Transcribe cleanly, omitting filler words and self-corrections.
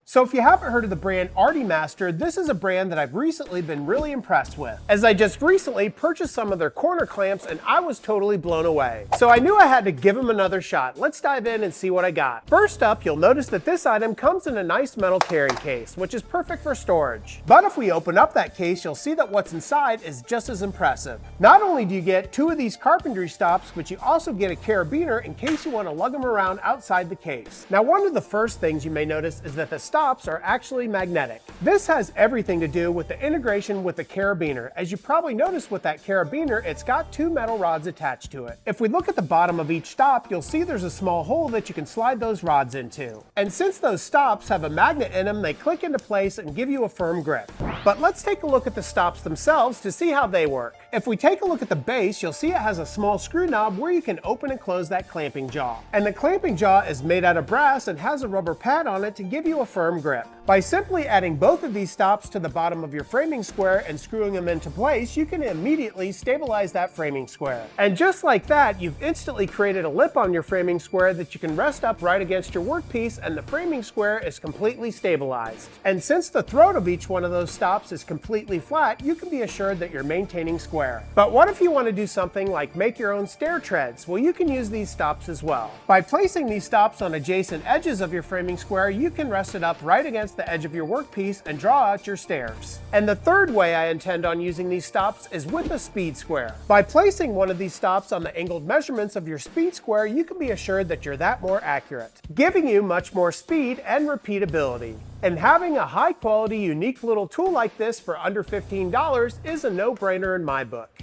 So if you haven't heard of the brand ArtyMaster, this is a brand that I've recently been really impressed with, as I just recently purchased some of their corner clamps and I was totally blown away. So I knew I had to give them another shot. Let's dive in and see what I got. First up, you'll notice that this item comes in a nice metal carrying case, which is perfect for storage. But if we open up that case, you'll see that what's inside is just as impressive. Not only do you get 2 of these carpentry stops, but you also get a carabiner in case you want to lug them around outside the case. Now, one of the first things you may notice is that the stops are actually magnetic. This has everything to do with the integration with the carabiner. As you probably noticed with that carabiner, it's got 2 metal rods attached to it. If we look at the bottom of each stop, you'll see there's a small hole that you can slide those rods into. And since those stops have a magnet in them, they click into place and give you a firm grip. But let's take a look at the stops themselves to see how they work. If we take a look at the base, you'll see it has a small screw knob where you can open and close that clamping jaw. And the clamping jaw is made out of brass and has a rubber pad on it to give you a firm grip. By simply adding both of these stops to the bottom of your framing square and screwing them into place, you can immediately stabilize that framing square. And just like that, you've instantly created a lip on your framing square that you can rest up right against your workpiece, and the framing square is completely stabilized. And since the throat of each one of those stops is completely flat, you can be assured that you're maintaining square. But what if you want to do something like make your own stair treads? Well, you can use these stops as well. By placing these stops on adjacent edges of your framing square, you can rest it up right against the edge of your workpiece and draw out your stairs. And the third way I intend on using these stops is with a speed square. By placing one of these stops on the angled measurements of your speed square, you can be assured that you're that more accurate, giving you much more speed and repeatability. And having a high quality, unique little tool like this for under $15 is a no-brainer in my book.